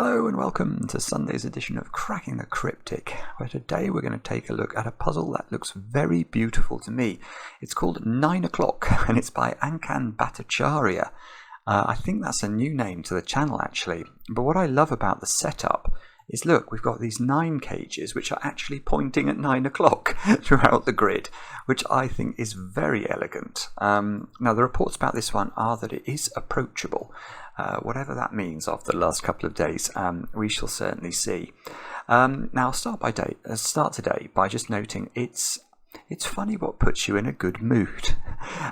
Hello and welcome to Sunday's edition of Cracking the Cryptic, where today we're going to take a look at a puzzle that looks very beautiful to me. It's called 9 O'Clock and it's by Ankan Bhattacharya. I think that's a new name to the channel actually, but what I love about the setup is look, we've got these 9 cages which are actually pointing at 9 o'clock throughout the grid, which I think is very elegant. Now the reports about this one are that it is approachable. Whatever that means after the last couple of days, we shall certainly see. Now I'll start today by just noting it's funny what puts you in a good mood.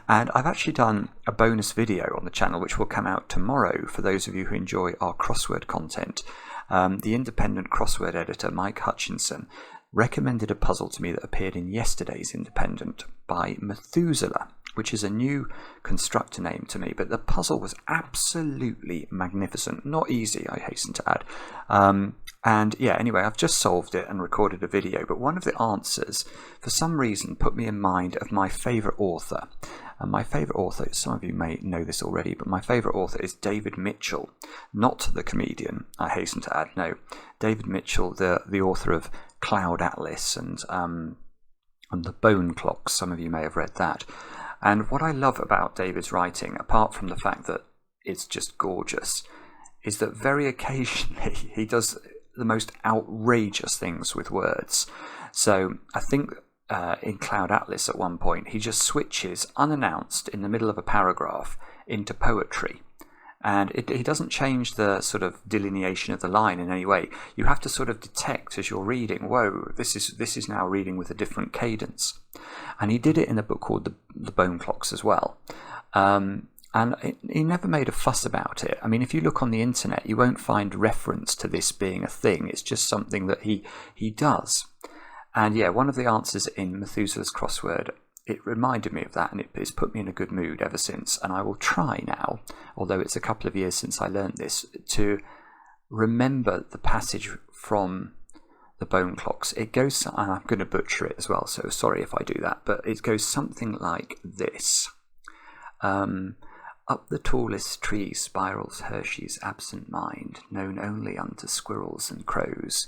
And I've actually done a bonus video on the channel which will come out tomorrow for those of you who enjoy our crossword content. The independent crossword editor Mike Hutchinson recommended a puzzle to me that appeared in yesterday's Independent by Methuselah, which is a new constructor name to me, but the puzzle was absolutely magnificent. Not easy, I hasten to add. And yeah, anyway, I've just solved it and recorded a video, but one of the answers, for some reason, put me in mind of my favourite author. And my favourite author, some of you may know this already, but my favourite author is David Mitchell, not the comedian, I hasten to add, no. David Mitchell, the author of Cloud Atlas and The Bone Clocks, some of you may have read that. And what I love about David's writing, apart from the fact that it's just gorgeous, is that very occasionally he does the most outrageous things with words. So I think in Cloud Atlas at one point, he just switches unannounced in the middle of a paragraph into poetry. And he doesn't change the sort of delineation of the line in any way. You have to sort of detect as you're reading, whoa, this is now reading with a different cadence. And he did it in a book called The Bone Clocks as well. And he never made a fuss about it. I mean, if you look on the internet, you won't find reference to this being a thing. It's just something that he does. And yeah, one of the answers in Methuselah's crossword, it reminded me of that, and it's put me in a good mood ever since. And I will try now, although it's a couple of years since I learned this, to remember the passage from The Bone Clocks. It goes, and I'm going to butcher it as well, so sorry if I do that, but it goes something like this. Up the tallest tree spirals Hershey's absent mind, known only unto squirrels and crows.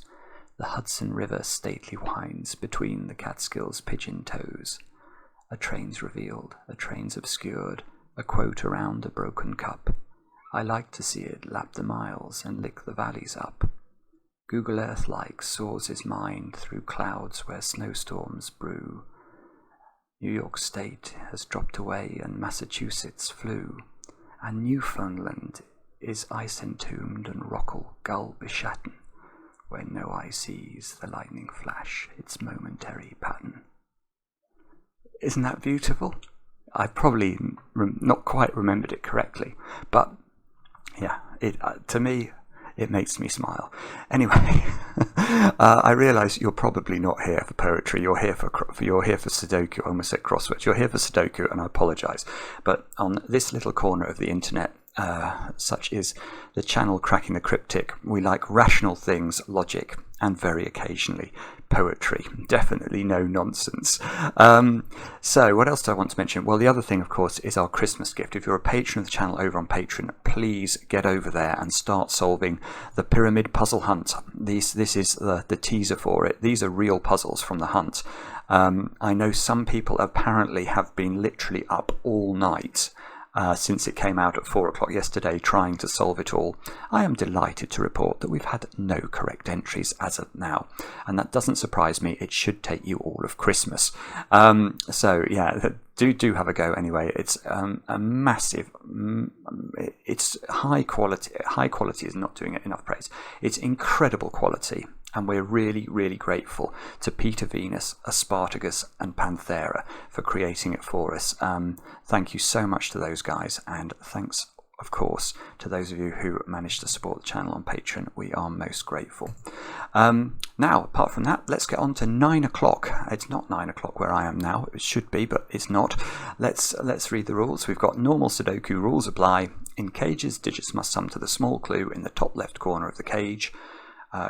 The Hudson River stately winds between the Catskills' pigeon toes. A train's revealed, a train's obscured, a quote around a broken cup. I like to see it lap the miles and lick the valleys up. Google Earth-like soars his mind through clouds where snowstorms brew. New York State has dropped away and Massachusetts flew, and Newfoundland is ice-entombed and rockle gull beshatten, where no eye sees the lightning flash its momentary pattern. Isn't that beautiful? I probably not quite remembered it correctly, but yeah, to me, it makes me smile. Anyway, I realise you're probably not here for poetry. You're here for Sudoku. I almost said crosswords. You're here for Sudoku, and I apologise. But on this little corner of the internet, such is the channel Cracking the Cryptic, we like rational things, logic, and very occasionally poetry. Definitely no nonsense. So what else do I want to mention? Well, the other thing, of course, is our Christmas gift. If you're a patron of the channel over on Patreon, please get over there and start solving the Pyramid Puzzle Hunt. This is the teaser for it. These are real puzzles from the hunt. I know some people apparently have been literally up all night since it came out at 4 o'clock yesterday trying to solve it all. I am delighted to report that we've had no correct entries as of now, and that doesn't surprise me. It should take you all of Christmas. So yeah, do have a go anyway. It's a massive, it's high quality. High quality is not doing it enough praise. It's incredible quality. And we're really, really grateful to Peter Venus, Aspartagus and Panthera for creating it for us. Thank you so much to those guys, and thanks, of course, to those of you who managed to support the channel on Patreon. We are most grateful. Now, apart from that, let's get on to 9 o'clock. It's not 9 o'clock where I am now. It should be, but it's not. Let's read the rules. We've got normal Sudoku rules apply. In cages, digits must sum to the small clue in the top left corner of the cage.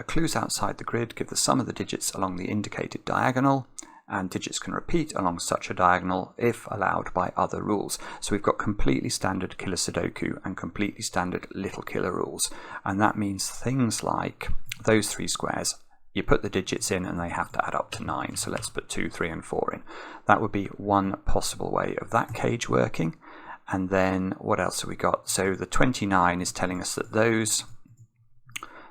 Clues outside the grid give the sum of the digits along the indicated diagonal. and digits can repeat along such a diagonal if allowed by other rules. So we've got completely standard killer Sudoku and completely standard little killer rules, and that means things like those 3 squares, you put the digits in and they have to add up to 9. So let's put 2, 3 and 4 in. That would be one possible way of that cage working. And then what else have we got? So the 29 is telling us that those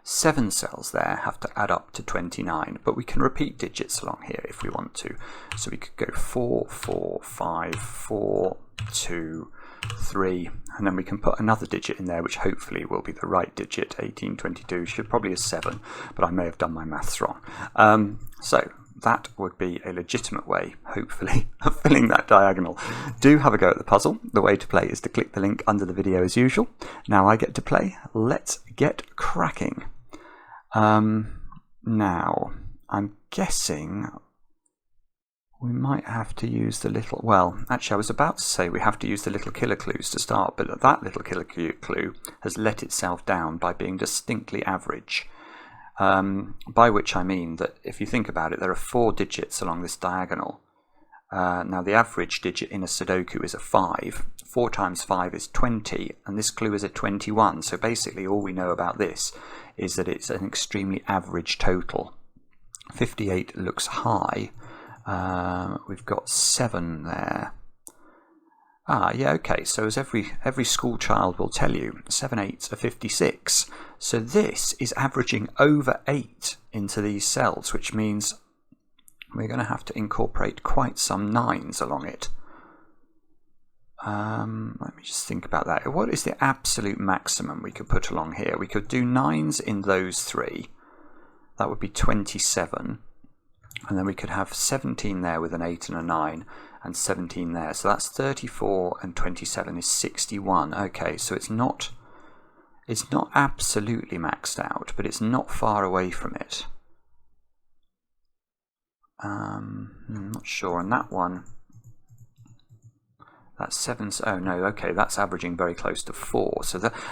7 cells there have to add up to 29, but we can repeat digits along here if we want to. So we could go 4, 4, 5, 4, 2, 3, and then we can put another digit in there which hopefully will be the right digit. 18, 22 should probably a 7, but I may have done my maths wrong. So that would be a legitimate way, hopefully, of filling that diagonal. Do have a go at the puzzle. The way to play is to click the link under the video as usual. Now I get to play. Let's get cracking. Now, I'm guessing we might have to use the little, well, actually I was about to say we have to use the little killer clues to start, but that little killer clue has let itself down by being distinctly average. By which I mean that if you think about it, there are 4 digits along this diagonal. Now the average digit in a Sudoku is a 5. 4 times 5 is 20, and this clue is a 21. So basically all we know about this is that it's an extremely average total. 58 looks high. We've got 7 there. Yeah, okay, so as every school child will tell you, 7 8s are 56. So this is averaging over 8 into these cells, which means we're going to have to incorporate quite some 9s along it. Let me just think about that. What is the absolute maximum we could put along here? We could do 9s in those 3. That would be 27. And then we could have 17 there with an 8 and a 9, and 17 there. So that's 34, and 27 is 61. Okay, so it's not absolutely maxed out, but it's not far away from it. I'm not sure on that one. That's 7. Oh no, okay, that's averaging very close to 4.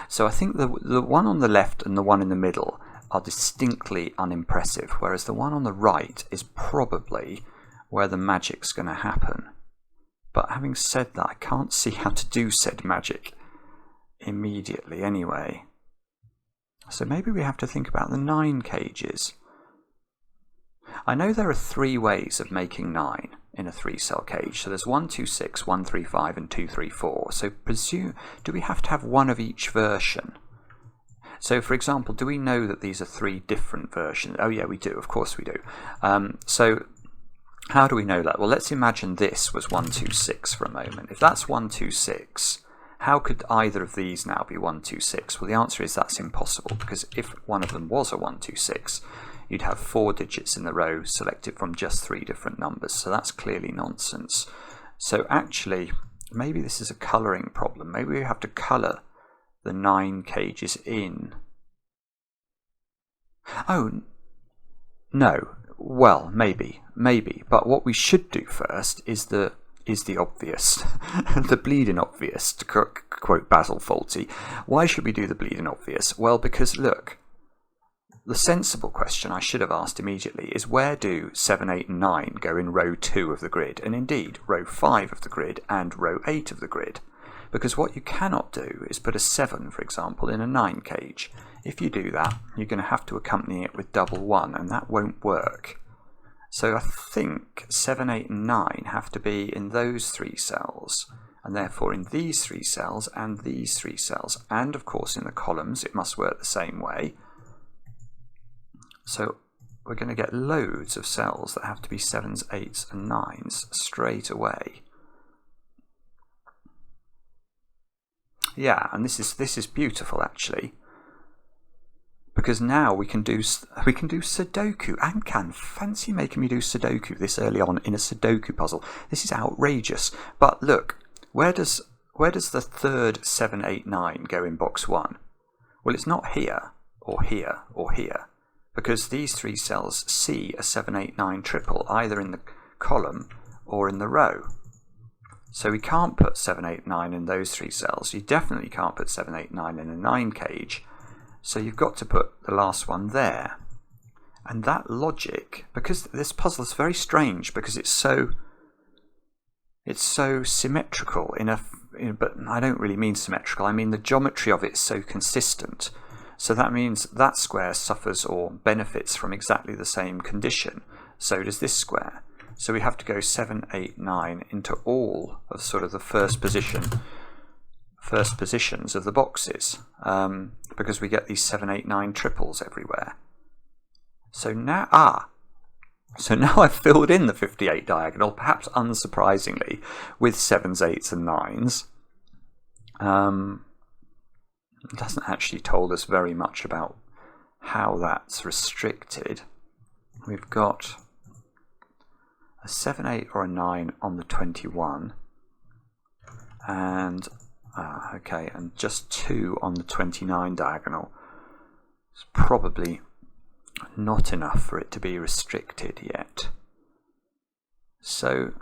So I think the one on the left and the one in the middle are distinctly unimpressive, whereas the one on the right is probably where the magic's going to happen. But having said that, I can't see how to do said magic immediately anyway. So maybe we have to think about the 9 cages. I know there are 3 ways of making 9 in a 3-cell cage. So there's 1, 2, 6, 1, 3, 5 and 2, 3, 4. So do we have to have one of each version? So for example, do we know that these are 3 different versions? Oh yeah, we do, of course we do. So how do we know that? Well, let's imagine this was 1, 2, 6 for a moment. If that's 1, 2, 6, how could either of these now be 1, 2, 6? Well, the answer is that's impossible, because if one of them was a 1, 2, 6, you'd have 4 digits in the row selected from just 3 different numbers. So that's clearly nonsense. So actually, maybe this is a colouring problem. Maybe we have to colour the 9 cages in. Oh, no. Well, maybe. But what we should do first is the obvious, the bleeding obvious, to quote Basil Fawlty. Why should we do the bleeding obvious? Well, because look, the sensible question I should have asked immediately is, where do 7, 8 and 9 go in row 2 of the grid, and indeed row 5 of the grid and row 8 of the grid? Because what you cannot do is put a 7, for example, in a 9 cage. If you do that, you're going to have to accompany it with double 1, and that won't work. So I think 7, 8 and 9 have to be in those 3 cells, and therefore in these 3 cells and these 3 cells. And of course in the columns it must work the same way. So we're going to get loads of cells that have to be 7s, 8s and 9s straight away. Yeah, and this is beautiful actually, because now we can do Sudoku. Ankan, fancy making me do Sudoku this early on in a Sudoku puzzle. This is outrageous. But look, where does the third 7, 8, 9 go in box 1? Well, it's not here or here or here, because these 3 cells see a 7, 8, 9 triple either in the column or in the row. So we can't put 7, 8, 9 in those 3 cells. You definitely can't put 7, 8, 9 in a 9 cage. So you've got to put the last one there. And that logic, because this puzzle is very strange because it's so symmetrical but I don't really mean symmetrical, I mean the geometry of it is so consistent. So that means that square suffers or benefits from exactly the same condition. So does this square. So we have to go 7, 8, 9 into all of sort of the first positions of the boxes, because we get these 7, 8, 9 triples everywhere. So now, I've filled in the 58 diagonal, perhaps unsurprisingly, with 7s, 8s and 9s. It doesn't actually tell us very much about how that's restricted. We've got a 7, 8 or a 9 on the 21, and and just 2 on the 29 diagonal. It's probably not enough for it to be restricted yet. So,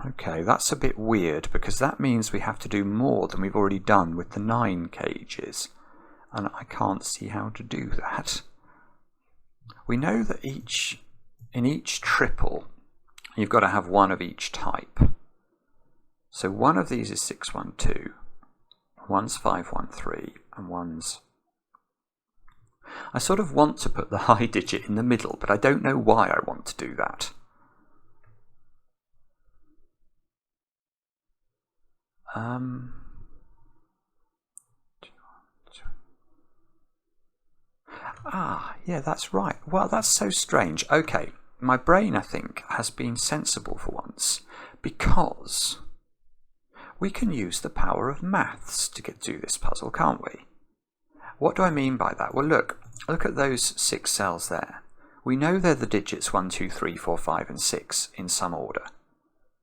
okay, that's a bit weird because that means we have to do more than we've already done with the 9 cages, and I can't see how to do that. We know that in each triple you've got to have one of each type. So one of these is 6, 1, 2, one's 5, 1, 3, and one's... I sort of want to put the high digit in the middle, but I don't know why I want to do that. Yeah, that's right. Well, that's so strange. Okay, my brain, I think, has been sensible for once, because we can use the power of maths to get through this puzzle, can't we? What do I mean by that? Well, look at those 6 cells there. We know they're the digits 1, 2, 3, 4, 5 and 6 in some order.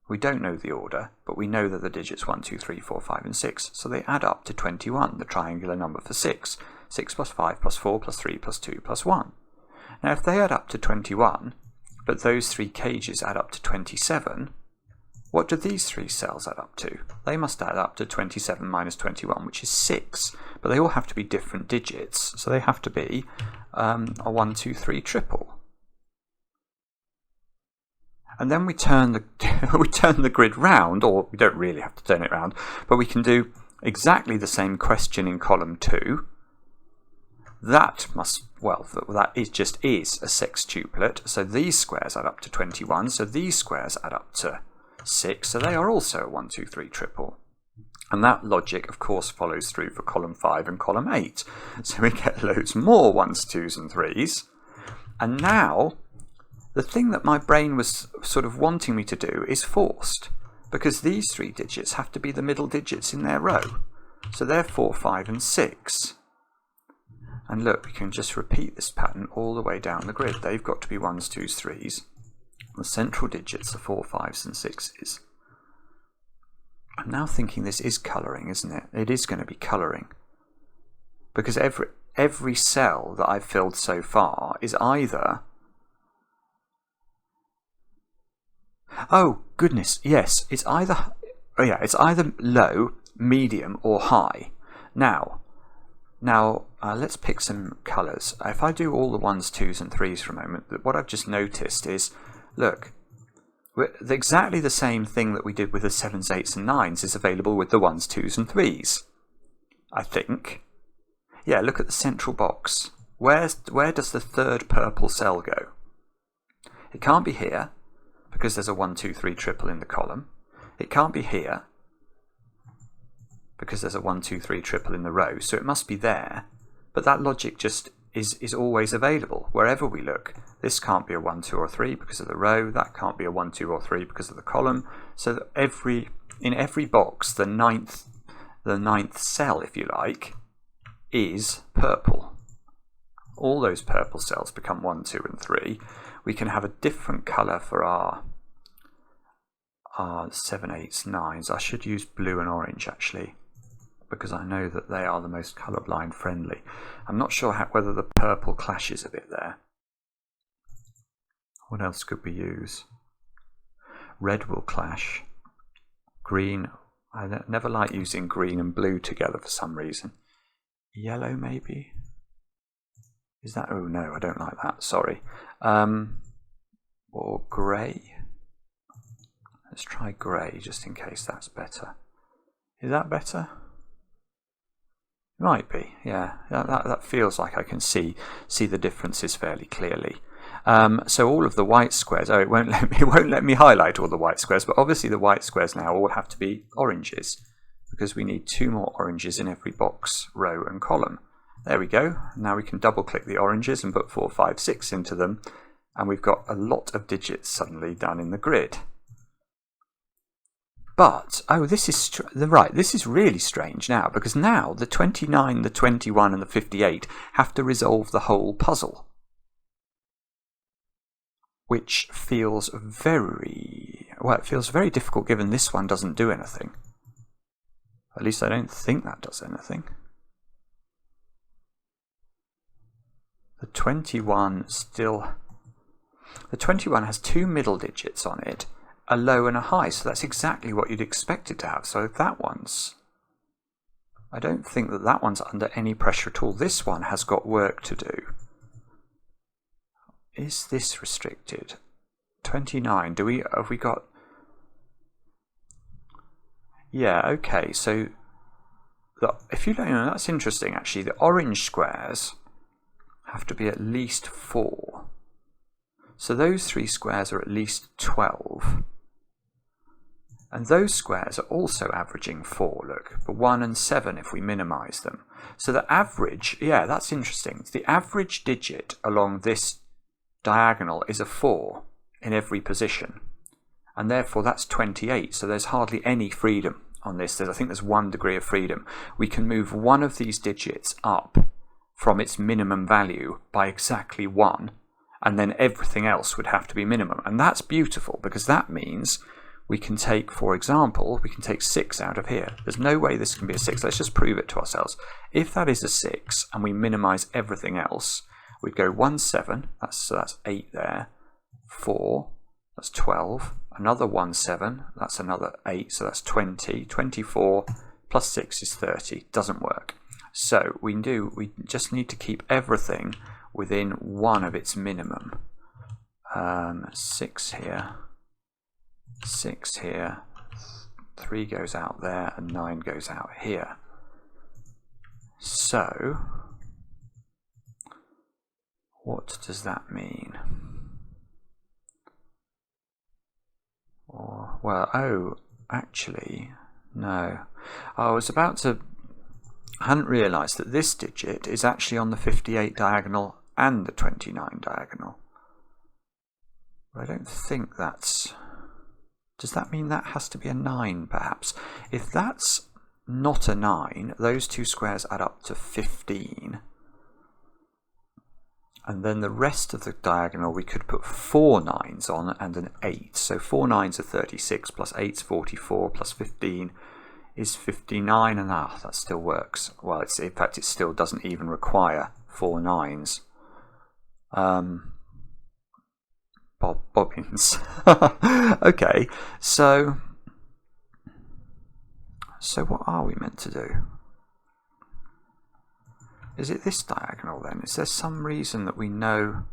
We don't know the order, but we know that the digits 1, 2, 3, 4, 5 and 6, so they add up to 21, the triangular number for 6. 6 plus 5 plus 4 plus 3 plus 2 plus 1. Now if they add up to 21, but those 3 cages add up to 27, what do these 3 cells add up to? They must add up to 27 minus 21, which is 6, but they all have to be different digits, so they have to be a 1, 2, 3 triple. And then we turn the grid round, or we don't really have to turn it round, but we can do exactly the same question in column 2. That just is a sextuplet, so these squares add up to 21, so these squares add up to 6, so they are also a 1, 2, 3 triple. And that logic, of course, follows through for column 5 and column 8. So we get loads more 1s, 2s and 3s. And now, the thing that my brain was sort of wanting me to do is forced, because these 3 digits have to be the middle digits in their row. So they're 4, 5 and 6. And look, we can just repeat this pattern all the way down the grid. They've got to be 1s, 2s, 3s. The central digits are 4, 5s and 6s. I'm now thinking this is colouring, isn't it? It is going to be colouring. Because every cell that I've filled so far is either... Oh, goodness, yes. It's either low, medium or high. Now, let's pick some colours. If I do all the 1s, 2s and 3s for a moment, what I've just noticed is, look, exactly the same thing that we did with the 7s, 8s and 9s is available with the 1s, 2s and 3s, I think. Yeah, look at the central box. Where does the third purple cell go? It can't be here, because there's a 1, 2, 3 triple in the column. It can't be here, because there's a 1, 2, 3 triple in the row, so it must be there. But that logic just is always available wherever we look. This can't be a 1, 2 or 3 because of the row. That can't be a 1, 2 or 3 because of the column. So that in every box, the ninth cell, if you like, is purple. All those purple cells become 1, 2 and 3. We can have a different colour for our 7, 8s, 9s. I should use blue and orange actually, because I know that they are the most colourblind friendly. I'm not sure whether the purple clashes a bit there. What else could we use? Red will clash. Green, I never like using green and blue together for some reason. Yellow maybe? Is that, oh no, I don't like that, sorry. Or grey. Let's try grey just in case that's better. Is that better? Might be, yeah. That feels like I can see the differences fairly clearly. So all of the white squares, oh, it won't let me highlight all the white squares, but obviously the white squares now all have to be oranges because we need 2 more oranges in every box, row and column. There we go. Now we can double click the oranges and put 4, 5, 6 into them, and we've got a lot of digits suddenly done in the grid. But, oh, this is right, this is really strange now, because now the 29, the 21 and the 58 have to resolve the whole puzzle, which feels very, well, it feels very difficult given this one doesn't do anything. At least I don't think that does anything. The 21 has 2 middle digits on it, a low and a high, so that's exactly what you'd expect it to have. So that one's, I don't think that one's under any pressure at all. This one has got work to do. Is this restricted? 29, have we got, yeah, okay, so if you don't know, that's interesting actually. The orange squares have to be at least 4. So those 3 squares are at least 12. And those squares are also averaging 4, look, but 1 and 7 if we minimize them. So the average, yeah, that's interesting. The average digit along this diagonal is a 4 in every position. And therefore that's 28, so there's hardly any freedom on this. I think there's 1 degree of freedom. We can move one of these digits up from its minimum value by exactly 1, and then everything else would have to be minimum. And that's beautiful, because that means we can take, for example, we can take 6 out of here. There's no way this can be a 6. Let's just prove it to ourselves. If that is a 6 and we minimize everything else, we'd go 1, 7, so that's 8 there, 4, that's 12, another 1, 7, that's another 8, so that's 20, 24 plus 6 is 30. Doesn't work. So we just need to keep everything within 1 of its minimum. 6 here, 6 here, 3 goes out there, and 9 goes out here. So what does that mean? Or, well, oh, actually, no. I hadn't realised that this digit is actually on the 58 diagonal and the 29 diagonal. But I don't think that's... Does that mean that has to be a 9, perhaps? If that's not a 9, those 2 squares add up to 15. And then the rest of the diagonal we could put 4 9s on and an 8. So 4 9s are 36, plus 8's 44, plus 15 is 59, and that still works. Well, in fact, it still doesn't even require 4 9s. Bobbins. Okay, so what are we meant to do? Is it this diagonal then? Is there some reason that we know?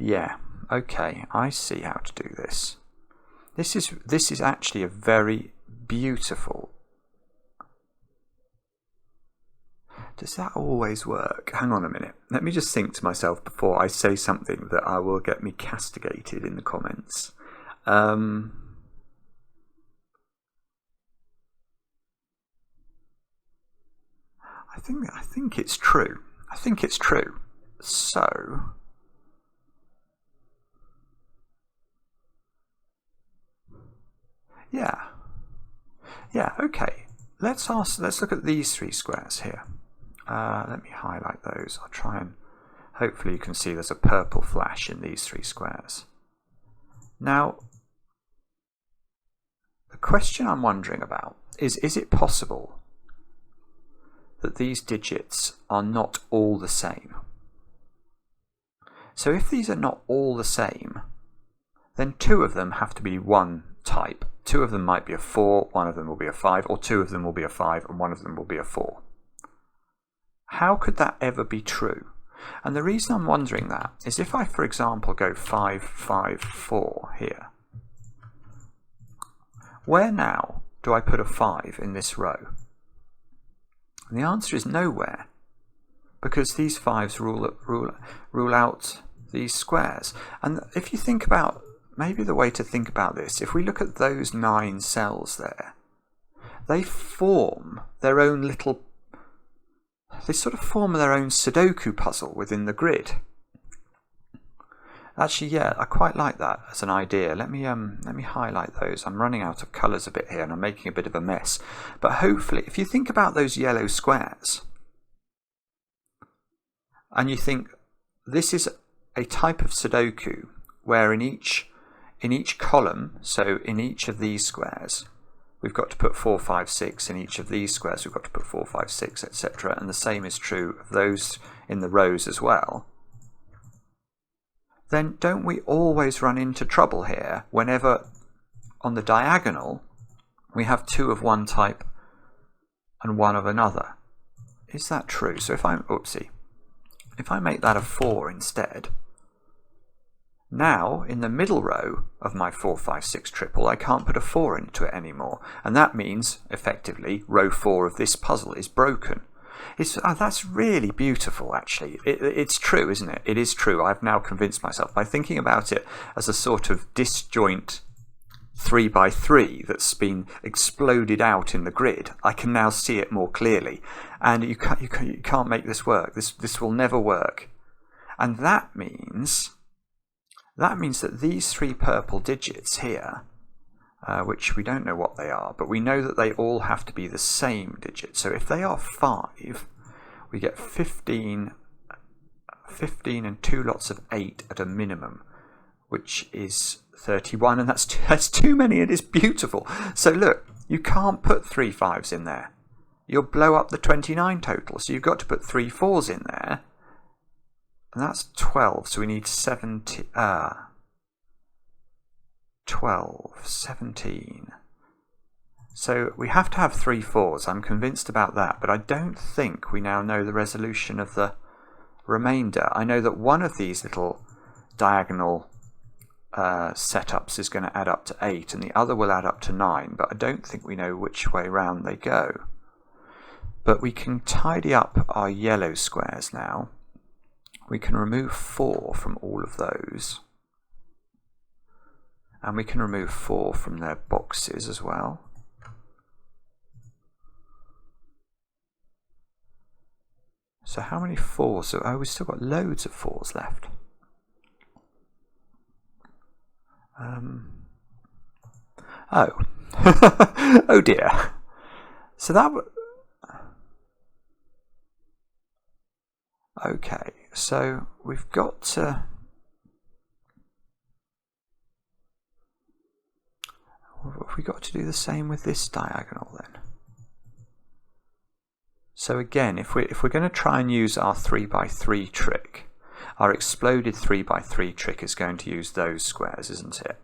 Yeah, okay, I see how to do this. This is actually a very beautiful... Does that always work? Hang on a minute. Let me just think to myself before I say something that will get me castigated in the comments. I think it's true. I think it's true. So... Yeah, okay. Let's look at these 3 squares here. Let me highlight those. I'll try and hopefully you can see there's a purple flash in these 3 squares. Now, the question I'm wondering about is it possible that these digits are not all the same? So if these are not all the same, then two of them have to be one type. Two of them might be a 4, one of them will be a 5, or two of them will be a 5 and one of them will be a 4. How could that ever be true? And the reason I'm wondering that is if I, for example, go 5, 5, 4 here, where now do I put a 5 in this row? And the answer is nowhere, because these 5s rule out these squares. And if you think about, maybe the way to think about this, if we look at those 9 cells there, they form their own little, they sort of form their own Sudoku puzzle within the grid. Actually, yeah, I quite like that as an idea. Let me highlight those. I'm running out of colours a bit here and I'm making a bit of a mess. But hopefully, if you think about those yellow squares, and you think this is a type of Sudoku where in each column, so in each of these squares, we've got to put 4, 5, 6. In each of these squares, we've got to put 4, 5, 6, etc. And the same is true of those in the rows as well. Then don't we always run into trouble here whenever on the diagonal we have 2 of one type and 1 of another? Is that true? So if if I make that a 4 instead, now in the middle row of my 4, 5, 6 triple, I can't put a 4 into it anymore. And that means, effectively, row 4 of this puzzle is broken. That's really beautiful, actually. It's true, isn't it? It is true. I've now convinced myself by thinking about it as a sort of disjoint 3 by 3 that's been exploded out in the grid. I can now see it more clearly. And you can't make this work. This will never work. And that means that these 3 purple digits here, which we don't know what they are, but we know that they all have to be the same digit. So if they are 5, we get 15 and 2 lots of 8 at a minimum, which is 31, and that's too many. It is beautiful. So look, you can't put 3 5s in there. You'll blow up the 29 total. So you've got to put 3 4s in there, and that's 12. So we need 12, 17. So we have to have 3 4s. I'm convinced about that, but I don't think we now know the resolution of the remainder. I know that one of these little diagonal setups is going to add up to 8 and the other will add up to 9, but I don't think we know which way round they go. But we can tidy up our yellow squares now. We can remove 4 from all of those. And we can remove 4 from their boxes as well. So how many 4s? So, oh, we've still got loads of 4s left. Oh. Oh dear. So that... Okay, so we've got to... Have we got to do the same with this diagonal then? So again, if we're going to try and use our 3 by 3 trick, our exploded 3 by 3 trick is going to use those squares, isn't it?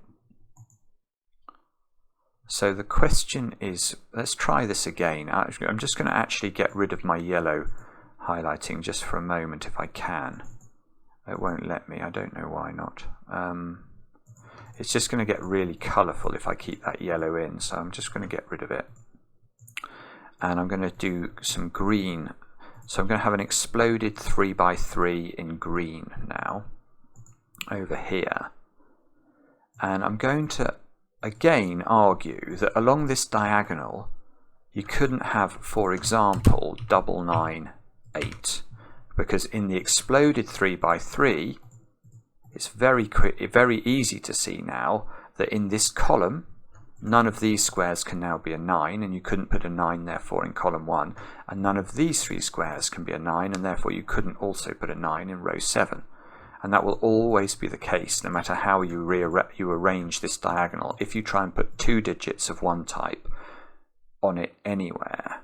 So the question is, let's try this again. I'm just going to actually get rid of my yellow highlighting just for a moment if I can. It won't let me, I don't know why not. It's just going to get really colourful if I keep that yellow in, so I'm just going to get rid of it. And I'm going to do some green. So I'm going to have an exploded 3 by 3 in green now, over here. And I'm going to again argue that along this diagonal, you couldn't have, for example, 9, 9, 8, because in the exploded 3 by 3, it's very easy to see now that in this column, none of these squares can now be a 9, and you couldn't put a 9 therefore in column 1, and none of these 3 squares can be a 9, and therefore you couldn't also put a 9 in row 7. And that will always be the case, no matter how you arrange this diagonal. If you try and put 2 digits of one type on it anywhere,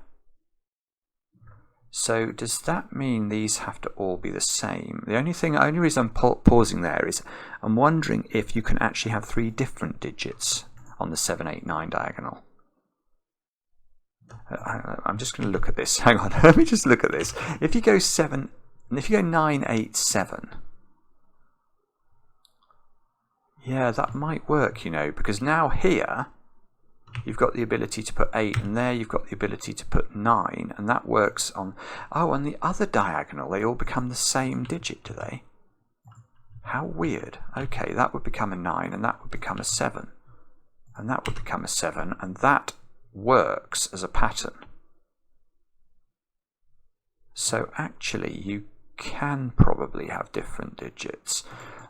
So does that mean these have to all be the same? The only reason I'm pausing there is I'm wondering if you can actually have 3 different digits on the 7, 8, 9 diagonal. I'm just going to look at this. Hang on, let me just look at this. If you go 9, 8, 7, yeah, that might work, you know, because now here you've got the ability to put 8, and there you've got the ability to put 9, and that works on... Oh, on the other diagonal, they all become the same digit, do they? How weird. Okay, that would become a 9, and that would become a 7. And that would become a 7, and that works as a pattern. So actually, you can probably have different digits.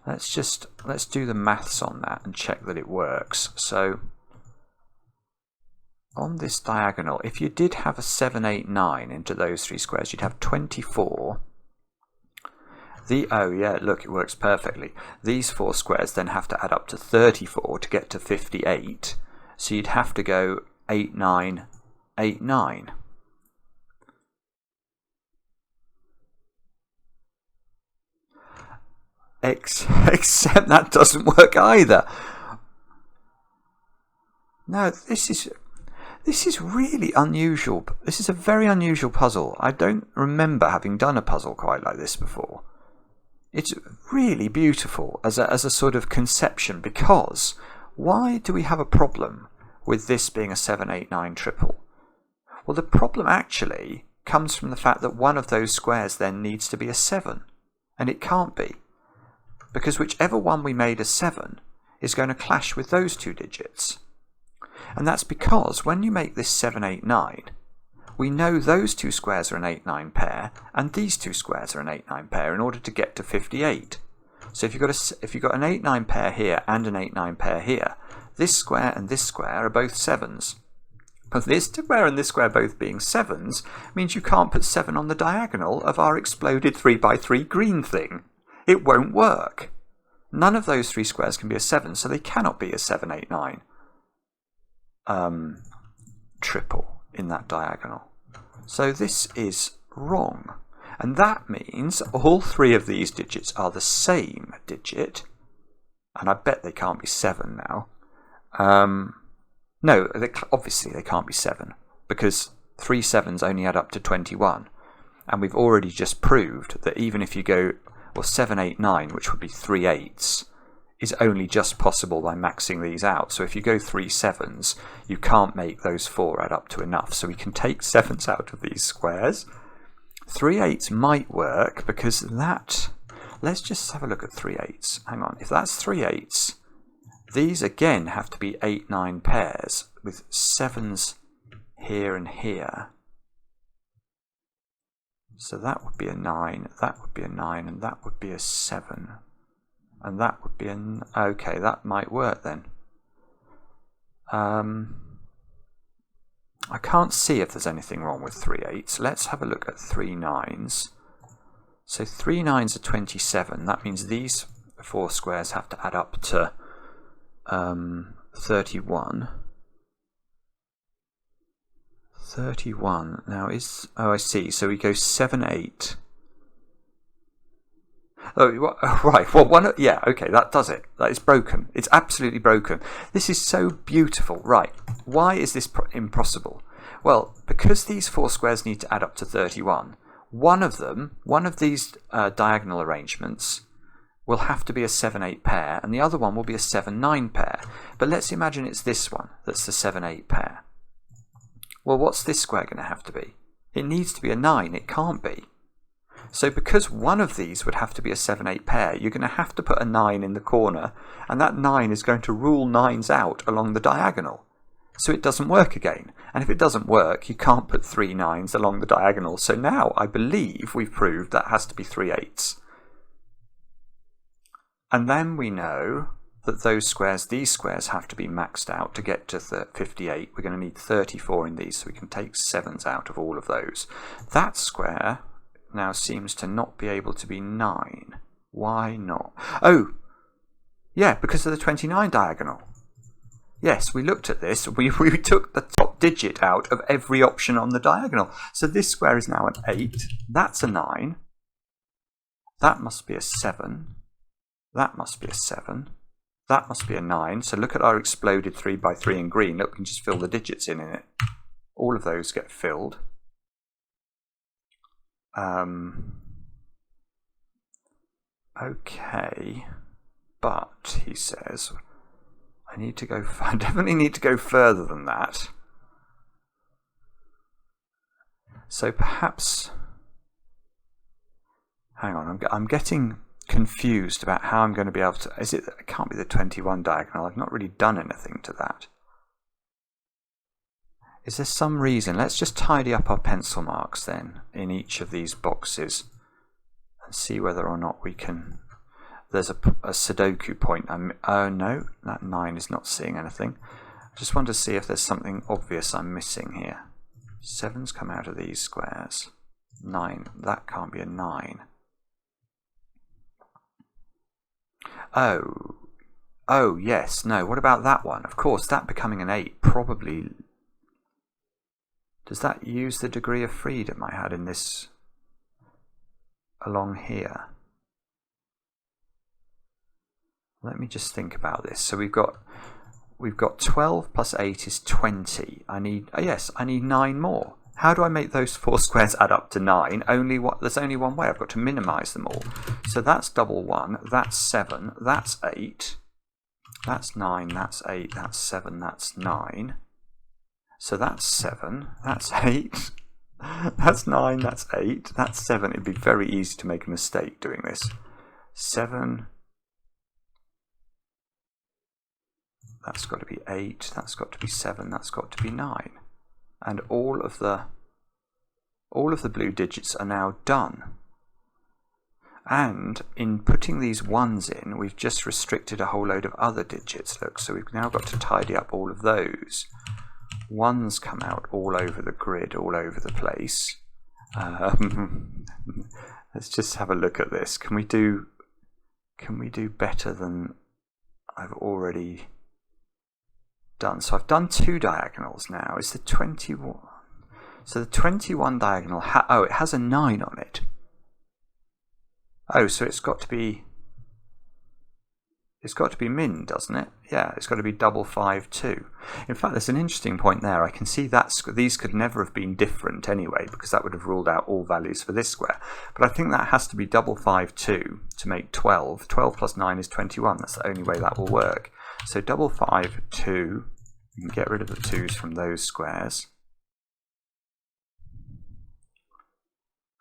Let's do the maths on that and check that it works. So on this diagonal, if you did have a 7, 8, 9 into those 3 squares, you'd have 24. Oh yeah, look, it works perfectly. These 4 squares then have to add up to 34 to get to 58. So you'd have to go 8, 9, 8, 9. Except that doesn't work either. No, this is really unusual. This is a very unusual puzzle. I don't remember having done a puzzle quite like this before. It's really beautiful as a sort of conception, because why do we have a problem with this being a 7, 8, 9 triple? Well, the problem actually comes from the fact that one of those squares then needs to be a 7, and it can't be, because whichever one we made a 7 is going to clash with those 2 digits. And that's because when you make this 7, 8, 9, we know those 2 squares are an 8, 9 pair, and these 2 squares are an 8, 9 pair in order to get to 58. So if you've got an 8, 9 pair here and an 8, 9 pair here, this square and this square are both 7s. But this square and this square both being 7s means you can't put 7 on the diagonal of our exploded 3x3 green thing. It won't work. None of those 3 squares can be a 7, so they cannot be a 7, 8, 9 triple in that diagonal. So this is wrong. And that means all 3 of these digits are the same digit. And I bet they can't be 7 now. No, obviously they can't be 7, because 3 7s only add up to 21. And we've already just proved that even if you go, well, 7, 8, 9, which would be 3 8s, is only just possible by maxing these out. So if you go 3 7s, you can't make those 4 add up to enough. So we can take 7s out of these squares. 3 8s might work, because that... Let's just have a look at 3 8s. Hang on. If that's 3 8s, these again have to be 8, 9 pairs with 7s here and here. So that would be a 9, that would be a 9, and that would be a 7. And that would be an... Okay, that might work then. I can't see if there's anything wrong with 3 8s. Let's have a look at 3 9s. So 3 9s are 27. That means these 4 squares have to add up to 31. 31. Now is... Oh, I see. So we go 7, 8. Oh, right. Well, yeah, okay, that does it. That is broken. It's absolutely broken. This is so beautiful. Right. Why is this impossible? Well, because these 4 squares need to add up to 31, one of these diagonal arrangements will have to be a 7, 8 pair, and the other one will be a 7, 9 pair. But let's imagine it's this one that's the 7, 8 pair. Well, what's this square going to have to be? It needs to be a 9. It can't be. So because one of these would have to be a 7, 8 pair, you're going to have to put a 9 in the corner, and that 9 is going to rule 9s out along the diagonal. So it doesn't work again. And if it doesn't work, you can't put 3 9s along the diagonal. So now I believe we've proved that has to be 3 8s. And then we know that these squares have to be maxed out to get to 58. We're going to need 34 in these, so we can take 7s out of all of those. That square now seems to not be able to be 9. Why not? Oh, yeah, because of the 29 diagonal. Yes, we looked at this. We took the top digit out of every option on the diagonal. So this square is now an 8. That's a 9. That must be a 7. That must be a 7. That must be a 9. So look at our exploded 3 by 3 in green. Look, we can just fill the digits in it. All of those get filled. Okay, but he says I definitely need to go further than that. So perhaps, hang on, I'm getting confused about how I'm going to be able to, it can't be the 21 diagonal, I've not really done anything to that. Is there some reason? Let's just tidy up our pencil marks then in each of these boxes and see whether or not we can. There's a Sudoku point. Oh no, that 9 is not seeing anything. I just want to see if there's something obvious I'm missing here. 7's come out of these squares. 9, that can't be a 9. Oh yes, no, what about that one? Of course, that becoming an 8 probably. Does that use the degree of freedom I had in this along here? Let me just think about this. So we've got 12 plus 8 is 20. I need 9 more. How do I make those 4 squares add up to 9? There's only one way. I've got to minimize them all. So that's double 1, that's 7, that's 8, that's 9, that's 8, that's 7, that's 9. So that's 7, that's 8, that's 9, that's 8, that's 7. It'd be very easy to make a mistake doing this. 7, that's got to be 8, that's got to be 7, that's got to be 9. And all of the blue digits are now done. And in putting these 1s in, we've just restricted a whole load of other digits. Look, so we've now got to tidy up all of those. 1s come out all over the grid, all over the place. Let's just have a look at this. Can we do better than I've already done? So I've done 2 diagonals now. Is the 21? So the 21 diagonal, it has a 9 on it. Oh, so it's got to be min, doesn't it? Yeah, it's got to be double 5 2. In fact, there's an interesting point there. I can see that these could never have been different anyway, because that would have ruled out all values for this square. But I think that has to be double 5 2 to make 12. 12 plus 9 is 21. That's the only way that will work. So double 5 2. You can get rid of the 2's from those squares.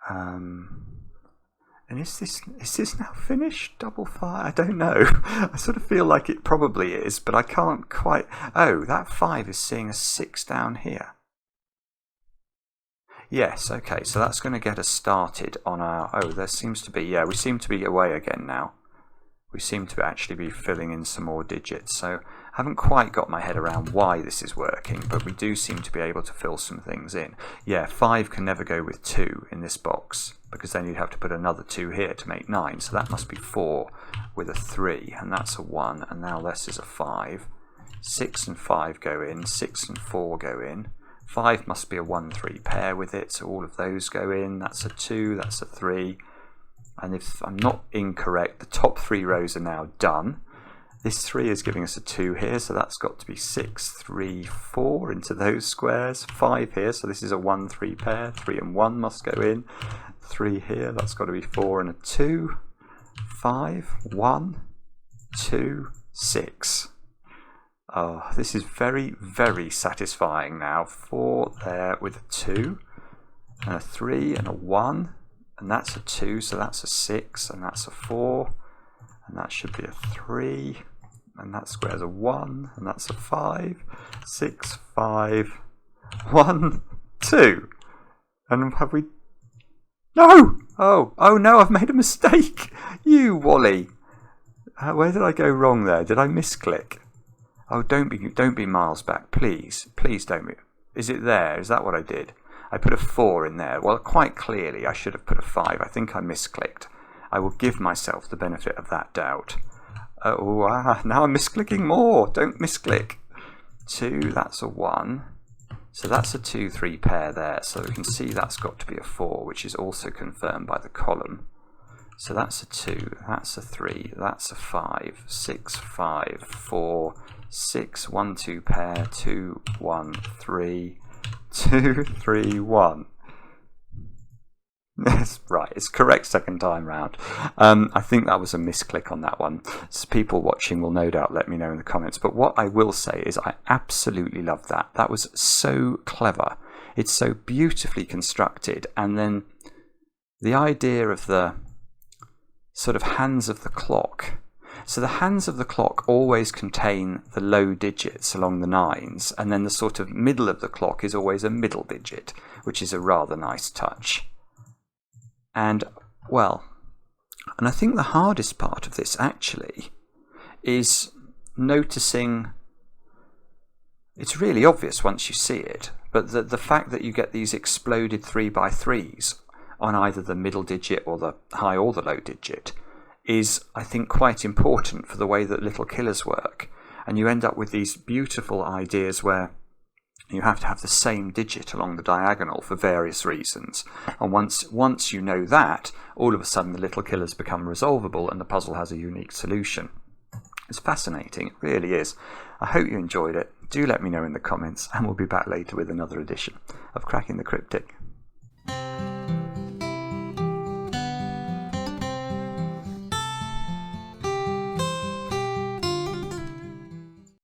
And is this now finished? Double 5? I don't know. I sort of feel like it probably is, but I can't quite. Oh, that 5 is seeing a 6 down here. Yes, okay, so that's going to get us started on our. Oh, there seems to be. Yeah, we seem to be away again now. We seem to actually be filling in some more digits. So I haven't quite got my head around why this is working, but we do seem to be able to fill some things in. Yeah, 5 can never go with 2 in this box, because then you'd have to put another 2 here to make 9. So that must be 4 with a 3, and that's a 1, and now this is a 5. 6 and 5 go in, 6 and 4 go in. 5 must be a 1-3 pair with it, so all of those go in. That's a 2, that's a 3. And if I'm not incorrect, the top 3 rows are now done. This 3 is giving us a 2 here, so that's got to be 6, 3, 4 into those squares. 5 here, so this is a 1-3 pair. 3 and 1 must go in. 3 here, that's got to be 4 and a 2. 5, 1, 2, 6. Oh, this is very, very satisfying now. 4 there with a 2, and a 3 and a 1. And that's a 2, so that's a 6, and that's a 4, and that should be a 3, and that square's a 1, and that's a 5, 6, 5, 1, 2. And have we... No! Oh no, I've made a mistake! You Wally! Where did I go wrong there? Did I misclick? Oh, don't be miles back, please. Please don't be... Is it there? Is that what I did? I put a 4 in there. Well, quite clearly I should have put a 5. I think I misclicked. I will give myself the benefit of that doubt. Oh, now I'm misclicking more. Don't misclick. 2, that's a 1. So that's a 2-3 pair there, so we can see that's got to be a 4, which is also confirmed by the column. So that's a 2, that's a 3, that's a 5, 6, 5, 4, 6, 1, 2 pair, 2, 1, 3, 2, 3, 1. Yes, right, it's correct second time round. I think that was a misclick on that one. So people watching will no doubt let me know in the comments. But what I will say is I absolutely love that. That was so clever. It's so beautifully constructed. And then the idea of the sort of hands of the clock. So the hands of the clock always contain the low digits along the 9s. And then the sort of middle of the clock is always a middle digit, which is a rather nice touch. And, well, and I think the hardest part of this actually is noticing, it's really obvious once you see it, but the fact that you get these exploded 3x3s on either the middle digit or the high or the low digit is, I think, quite important for the way that little killers work. And you end up with these beautiful ideas where you have to have the same digit along the diagonal for various reasons. And once you know that, all of a sudden the little killers become resolvable and the puzzle has a unique solution. It's fascinating, it really is. I hope you enjoyed it. Do let me know in the comments, and we'll be back later with another edition of Cracking the Cryptic.